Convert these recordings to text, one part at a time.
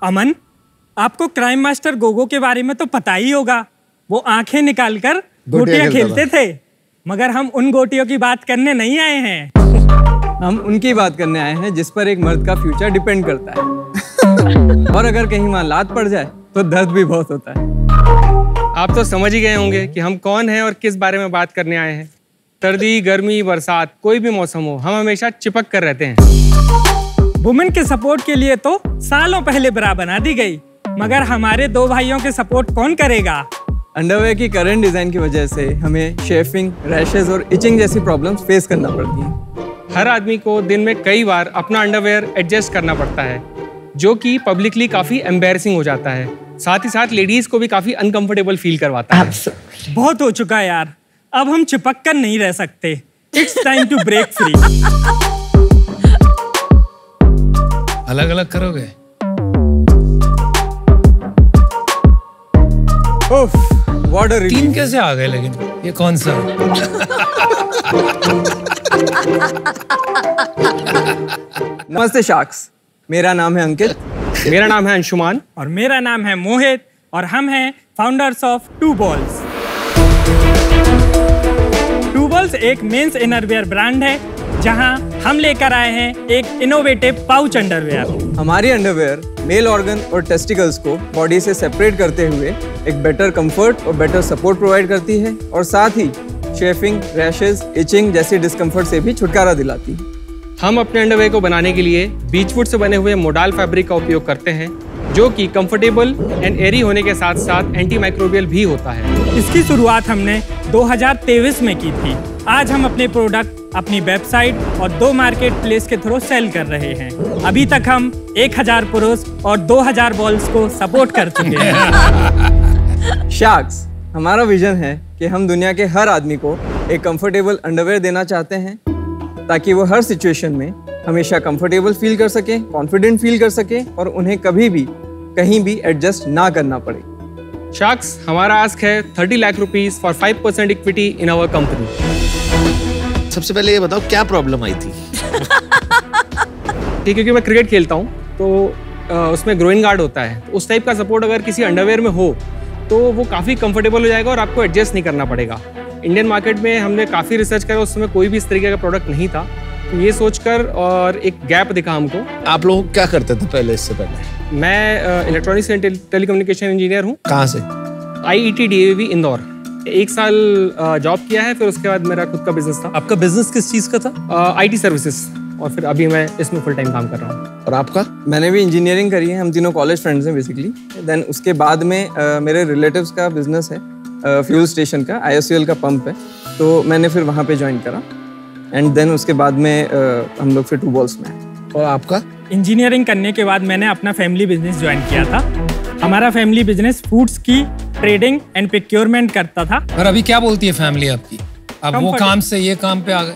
अमन, आपको crime master Gogo के बारे में तो पता ही होगा। वो आंखें निकालकर गोटियां खेलते थे, मगर हम उन गोटियों की बात करने नहीं आए हैं। हम उनकी बात करने आए हैं जिस पर एक मर्द का फ्यूचर डिपेंड करता है। और अगर कहीं वहां लात पड़ जाए तो दर्द भी बहुत होता है। आप तो समझ ही गए होंगे कि हम कौन हैं और किस बारे में बात करने आए हैं। सर्दी, गर्मी, बरसात, कोई भी मौसम हो, हम हमेशा चिपक कर रहते हैं। वुमेन के सपोर्ट के लिए तो सालों पहले ब्रा बना दी गई, मगर हमारे दो भाइयों के सपोर्ट कौन करेगा? अंडरवेयर की करंट डिजाइन की वजह से हमें शेफिंग, रैशेज और इचिंग जैसी प्रॉब्लम्स फेस करना पड़ती हैं। हर आदमी को दिन में कई बार अपना अंडरवेयर एडजस्ट करना पड़ता है, जो कि पब्लिकली काफी एम्बैरेसिंग हो जाता है। साथ ही साथ लेडीज को भी काफी अनकंफर्टेबल फील करवाता है। बहुत हो चुका है यार, अब हम चिपक कर नहीं रह सकते। It's time to break free. अलग अलग करोगे? टीम कैसे आ गए? लेकिन ये कौन सा? नमस्ते शार्क्स, मेरा नाम है अंकित। मेरा नाम है अंशुमान। और मेरा नाम है मोहित, और हम हैं founders of two balls. Two balls एक मेंस इनरवेयर ब्रांड है, जहां हम लेकर आए हैं एक इनोवेटिव पाउच अंडरवेयर। हमारी अंडरवेयर मेल ऑर्गन और टेस्टिकल्स को बॉडी से सेपरेट करते हुए एक बेटर कंफर्ट और बेटर सपोर्ट प्रोवाइड करती है, और साथ ही शेफिंग, रैशेज, इचिंग जैसी डिस्कम्फर्ट से भी छुटकारा दिलाती है। हम अपने अंडरवेयर को बनाने के लिए बीचवुड से बने हुए मोडाल फैब्रिक का उपयोग करते हैं, जो कि कंफर्टेबल एंड एरी होने के साथ साथ एंटी माइक्रोबियल भी होता है। इसकी शुरुआत हमने 2023 में की थी। आज हम अपने प्रोडक्ट अपनी वेबसाइट और 2 मार्केट प्लेस के थ्रू सेल कर रहे हैं। अभी तक हम 1000 पुरुष और 2000 बॉल्स को सपोर्ट कर चुके हैं। शार्क्स, हमारा विजन है कि हम दुनिया के हर आदमी को एक कंफर्टेबल अंडरवेयर देना चाहते हैं, ताकि वो हर सिचुएशन में हमेशा कंफर्टेबल फील कर सके, कॉन्फिडेंट फील कर सके, और उन्हें कभी भी कहीं भी एडजस्ट ना करना पड़े। शार्क्स, हमारा आस्क है 30 lakh rupees for 5% equity in our company. सबसे पहले ये बताओ, क्या प्रॉब्लम आई थी? ठीक है, क्योंकि मैं क्रिकेट खेलता हूँ तो उसमें ग्रोइन गार्ड होता है, तो उस टाइप का सपोर्ट अगर किसी अंडरवेयर में हो तो वो काफ़ी कंफर्टेबल हो जाएगा और आपको एडजस्ट नहीं करना पड़ेगा। इंडियन मार्केट में हमने काफ़ी रिसर्च करा, उस समय कोई भी इस तरीके का प्रोडक्ट नहीं था, तो ये सोचकर और एक गैप दिखा हमको। आप लोग क्या करते थे पहले, इससे पहले? मैं इलेक्ट्रॉनिक्स एंड टेलीकम्युनिकेशन इंजीनियर हूँ। कहाँ से? IET DAV Indore. 1 साल जॉब किया है, फिर उसके बाद मेरा खुद का बिजनेस था। आपका बिजनेस किस चीज का था? IT सर्विसेज, और फिर अभी मैं इसमें फुल टाइम काम कर रहा हूँ। और आपका? मैंने भी इंजीनियरिंग करी है, हम तीनों कॉलेज फ्रेंड्स हैं बेसिकली। देन उसके बाद में मेरे रिलेटिव्स का बिजनेस है, फ्यूल स्टेशन का, IOCL का पंप है, तो मैंने फिर वहाँ पे ज्वाइन करा, एंड देन उसके बाद में हम लोग फिर टू बॉल्स में। और आपका? इंजीनियरिंग करने के बाद मैंने अपना फैमिली बिजनेस ज्वाइन किया था। हमारा फैमिली बिजनेस फूड्स की ट्रेडिंग एंड प्रोक्योरमेंट करता था। और अभी क्या बोलती है फैमिली आपकी? अब वो काम से ये काम पे आ गए?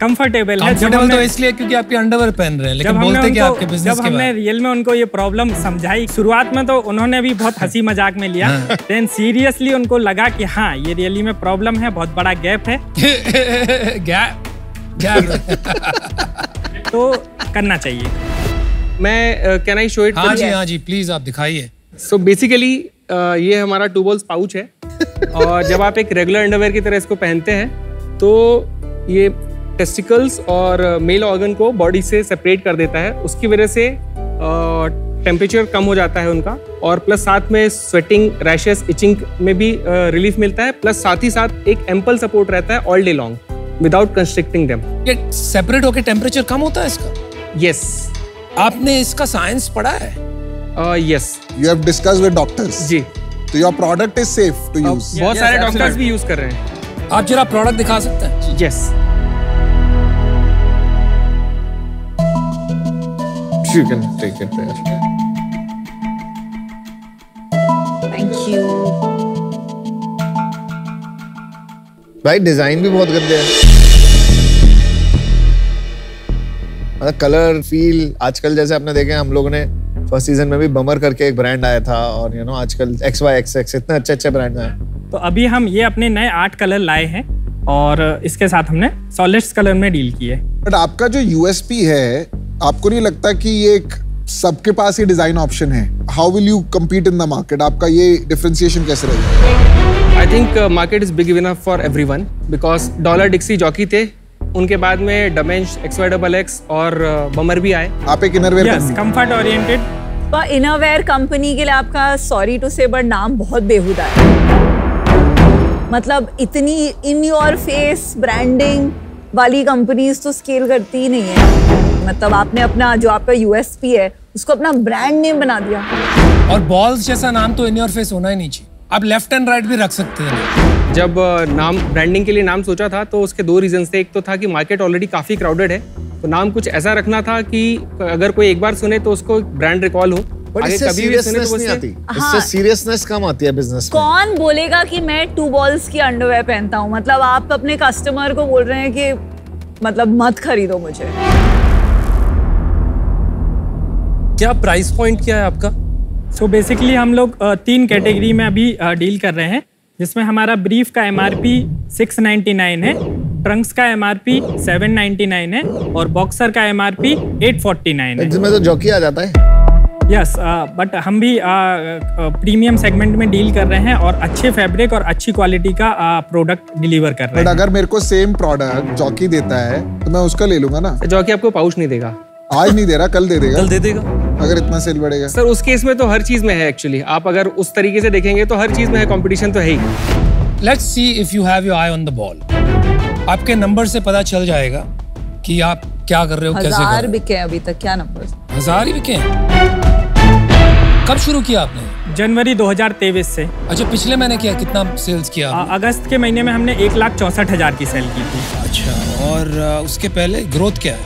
कंफर्टेबल है। कंफर्टेबल तो इसलिए क्योंकि आपके अंडरवेयर पहन रहे हैं, लेकिन बोलते क्या आपके बिजनेस के बारे में? जब हमने रियल में उनको ये प्रॉब्लम समझाई, शुरुआत में तो उन्होंने भी बहुत हंसी मजाक में लिया, देन सीरियसली उनको लगा कि हाँ, ये रियली में प्रॉब्लम है, बहुत बड़ा गैप है। तो करना चाहिए। मैं कैन आई शो इट? हाँ जी प्लीज, आप दिखाइए। सो बेसिकली ये हमारा टू बॉल्स पाउच है, और जब आप एक रेगुलर अंडरवेयर की तरह इसको पहनते हैं तो ये टेस्टिकल्स और मेल ऑर्गन को बॉडी से सेपरेट कर देता है। उसकी वजह से टेम्परेचर कम हो जाता है उनका, और प्लस साथ में स्वेटिंग, रैशेस, इचिंग में भी रिलीफ मिलता है, प्लस साथ ही साथ एक एम्पल सपोर्ट रहता है all day long without constricting them. ये सेपरेट होकर टेम्परेचर कम होता है इसका? यस। आपने इसका साइंस पढ़ा है? Yes. You have discussed with doctors. जी। तो your product is safe to use. बहुत सारे डॉक्टर्स भी यूज कर रहे हैं। आप जरा प्रोडक्ट दिखा सकते हैं? Yes. You can take it there. Thank you. भाई डिजाइन भी बहुत गंदे है, मतलब कलर फील। आजकल जैसे आपने देखे, हम लोगों ने फर्स्ट सीजन में भी बमर करके एक ब्रांड आया था, और आजकल XYXX इतने अच्छे ब्रांड आए। तो अभी हम ये अपने नए 8 कलर लाए हैं, और इसके साथ हमने सॉलिड्स कलर में डील की है। बट आपका जो USP है, आपको नहीं लगता कि ये एक सबके पास ये डिजाइन ऑप्शन है, how will you compete in the market? आपका ये डिफरेंशिएशन कैसे रहेगा? I think market is big enough for everyone because Dollar Dixcy Jockey थे, उनके बाद में डमेंश XYXX और बमर भी आए। आप एक innerwear yes, comfort oriented. Innerwear company के लिए आपका सॉरी टू से बट नाम बहुत बेहुदा है। मतलब इतनी इन योर फेस ब्रांडिंग वाली कंपनीज तो स्केल करती ही नहीं है। मतलब आपने अपना जो आपका USP है उसको अपना ब्रांड नेम बना दिया। और बॉल्स जैसा नाम तो इन योर फेस होना ही नहीं चाहिए। आप लेफ्ट एंड राइट भी रख सकते हैं। जब नाम ब्रांडिंग के लिए नाम सोचा था तो उसके दो रीजन थे। एक तो था कि मार्केट ऑलरेडी काफी क्राउडेड है, तो नाम कुछ ऐसा रखना था कि अगर कोई एक बार सुने तो उसको ब्रांड रिकॉल हो। बट इससे सीरियसनेस नहीं आती, इससे सीरियसनेस कम आती है बिजनेस में। कौन बोलेगा कि मैं 2 balls की अंडरवेयर पहनता हूँ? मतलब आप अपने कस्टमर को बोल रहे हैं कि मतलब मत खरीदो मुझे। क्या प्राइस पॉइंट क्या है आपका? सो बेसिकली हम लोग 3 कैटेगरी में अभी डील कर रहे हैं, जिसमें हमारा ब्रीफ का MRP 699 है, ट्रंक्स का MRP 799 है और बॉक्सर का MRP 849 है। जिसमें तो जॉकी आ जाता है। यस, बट हम भी प्रीमियम सेगमेंट में डील कर रहे हैं और अच्छे फैब्रिक और अच्छी क्वालिटी का प्रोडक्ट डिलीवर कर रहे हैं। बट अगर मेरे को सेम प्रोडक्ट जॉकी देता है तो मैं उसका ले लूंगा ना। जॉकी आपको पाउच नहीं देगा। आज नहीं दे रहा, कल दे देगा। कल दे देगा अगर इतना सेल बढ़ेगा। सर उस केस में तो हर चीज में है एक्चुअली। आप अगर उस तरीके से देखेंगे तो हर चीज में है, कंपटीशन तो है ही। Let's see if you have your eye on the ball. आपके नंबर से पता चल जाएगा कि आप क्या कर रहे हो, कैसे कर 1000 रहे बिके अभी तक। क्या नंबर? 1000 ही बिके। कब शुरू किया आपने? जनवरी 2023 से। अच्छा, पिछले महीने किया? कितना सेल्स किया आपने? अगस्त के महीने में हमने 1,64,000 की सेल की थी। अच्छा, और उसके पहले ग्रोथ क्या है?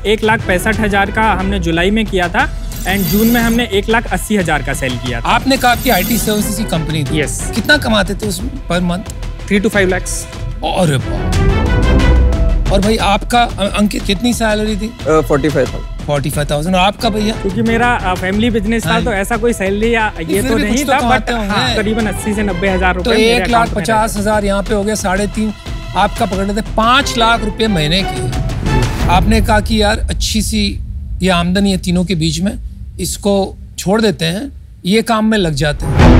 1,65,000 का हमने जुलाई में किया था एंड जून में हमने 1,80,000 का सेल किया था। आपने कहा आपकी IT सर्विसेज की कंपनी थी। Yes. कितना कमाते थे उसमें पर मंथ? 3 to 5 lakhs। और भाई आपका अंकित कितनी सैलरी थी? 45,000। और आपका भैया? क्योंकि मेरा फैमिली बिजनेस था तो ऐसा कोई सैलरी या ये तो नहीं था, बट हाँ, करीबन 80 से 90 हजार रुपए। तो 1,50,000 यहाँ पे हो गया, 3.5। आपका पकड़ लेते 5 लाख रुपए महीने के। आपने कहा कि यार अच्छी सी ये आमदनी है तीनों के बीच में, इसको छोड़ देते हैं, ये काम में लग जाते हैं।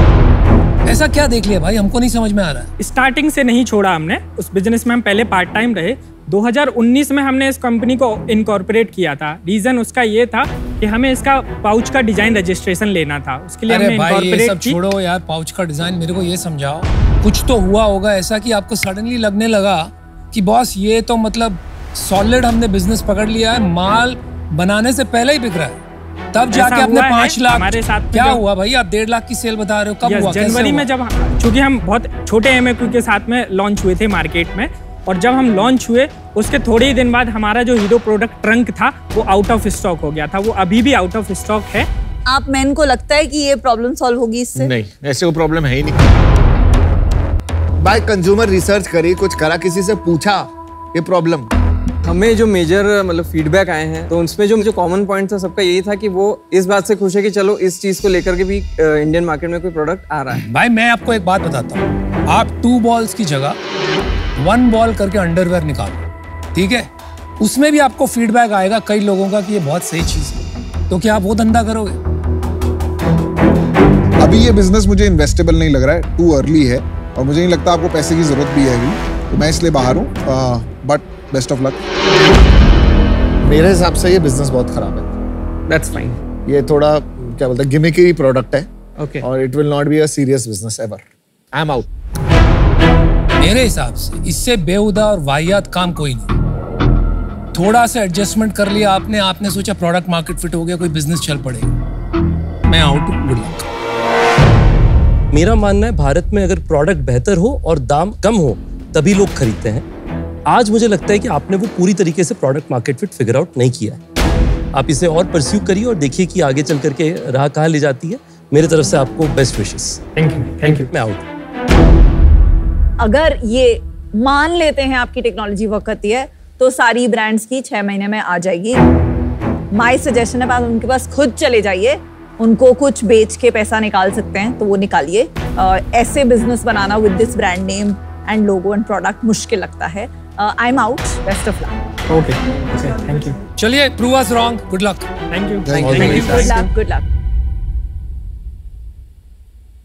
ऐसा क्या देख लिया भाई, हमको नहीं समझ में आ रहा है। स्टार्टिंग से नहीं छोड़ा हमने, उस बिजनेस में हम पहले पार्ट टाइम रहे। 2019 में हमने इस कंपनी को इनकॉर्पोरेट किया था। रीजन उसका ये था कि हमें इसका पाउच का डिजाइन रजिस्ट्रेशन लेना था, उसके लिए हमने इनकॉर्पोरेट ये सब छोड़ो यार, पाउच का डिजाइन मेरे को ये समझाओ। कुछ तो हुआ होगा ऐसा कि आपको सडनली लगने लगा कि बॉस ये तो मतलब सॉलिड हमने बिजनेस पकड़ लिया है, माल बनाने से पहले ही बिक रहा है, तब जाके आपने 5 लाख। हमारे साथ क्या हुआ भाई, आप 1.5 लाख की सेल बता रहे हो, कब हुआ? जनवरी में, जब चूंकि हम बहुत छोटे MAQ के साथ में लॉन्च हुए थे मार्केट में, और जब हम लॉन्च हुए उसके थोड़े ही दिन बाद हमारा जो हीरो प्रोडक्ट ट्रंक था वो आउट ऑफ स्टॉक हो गया था। वो अभी भी आउट ऑफ स्टॉक है। आप मैन को लगता है कि ये प्रॉब्लम सॉल्व होगी इससे? नहीं, ऐसे कोई प्रॉब्लम है ही नहीं। भाई कंज्यूमर रिसर्च करी, कुछ करा, किसी से पूछा ये प्रॉब्लम? हमें जो मेजर मतलब फीडबैक आए हैं तो उसमें जो कॉमन पॉइंट था सबका यही था कि वो इस बात से खुश है कि चलो इस चीज को लेकर के भी इंडियन मार्केट में कोई प्रोडक्ट आ रहा है। भाई मैं आपको एक बात बताता हूँ, आप 2 बॉल्स की जगह 1 बॉल करके अंडरवेयर निकालो, ठीक है? उसमें भी आपको फीडबैक आएगा कई लोगों का कि ये बहुत सही चीज है, तो क्या आप वो धंधा करोगे? अभी ये बिजनेस मुझे इन्वेस्टेबल नहीं लग रहा है, टू अर्ली है, और मुझे नहीं लगता आपको पैसे की जरूरत भी है अभी, तो मैं इसलिए बाहर हूँ। But best of luck. मेरे हिसाब से ये बिजनेस बहुत खराब है। That's fine. ये थोड़ा क्या बोलते हैं, गिमिकी प्रोडक्ट है। ओके। और it will not be a serious business ever. I am out. मेरे हिसाब से इससे बेहुदा और वाहियात काम कोई नहीं। थोड़ा सा एडजस्टमेंट कर लिया आपने सोचा प्रोडक्ट मार्केट फिट हो गया, कोई बिजनेस चल पड़ेगा। मैं आउट हूं, गुड लक। मेरा मानना है भारत में अगर प्रोडक्ट बेहतर हो और दाम कम हो तभी लोग खरीदते हैं। आज मुझे लगता है कि आपने वो पूरी तरीके से product market fit figure out नहीं किया है। आप इसे और परस्यू करिए और देखिए कि आगे चल करके राह कहाँ ले जाती है। मेरी तरफ से आपको बेस्ट विशेस। Thank you. मैं आउट। अगर ये मान लेते हैं आपकी टेक्नोलॉजी वर्क करती है तो सारी ब्रांड्स की 6 महीने में आ जाएगी। माय सजेशन है, आप उनके पास खुद चले जाइए, उनको कुछ बेच के पैसा निकाल सकते हैं तो वो निकालिए। ऐसे बिजनेस बनाना with this brand name and logo and product मुश्किल लगता है। I am out, best of luck. Okay thank you चलिए, prove us wrong, good luck. Thank you Thank you. Good luck good luck.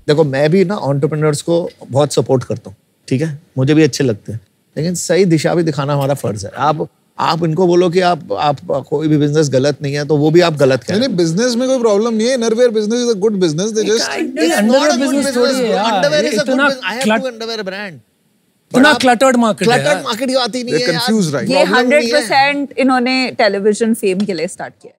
देखो मैं भी ना entrepreneurs को बहुत सपोर्ट करता हूँ, ठीक है, मुझे भी अच्छे लगते हैं, लेकिन सही दिशा भी दिखाना हमारा फर्ज है। आप इनको बोलो कि आप कोई भी बिजनेस गलत नहीं है, तो वो भी आप गलत कह रहे नहीं, बिजनेस में कोई प्रॉब्लम नहीं है। Innerwear business is a good business. They just underwear business थोड़ी है यार, अंडरवेयर इज अ इतना good, I have two underwear brand. इतना क्लटर्ड मार्केट है क्लटर्ड मार्केट ही आती नहीं है यार, कंफ्यूज, राइट? ये Problem नहीं है। 100% इन्होंने टेलीविजन फेम के लिए स्टार्ट किया।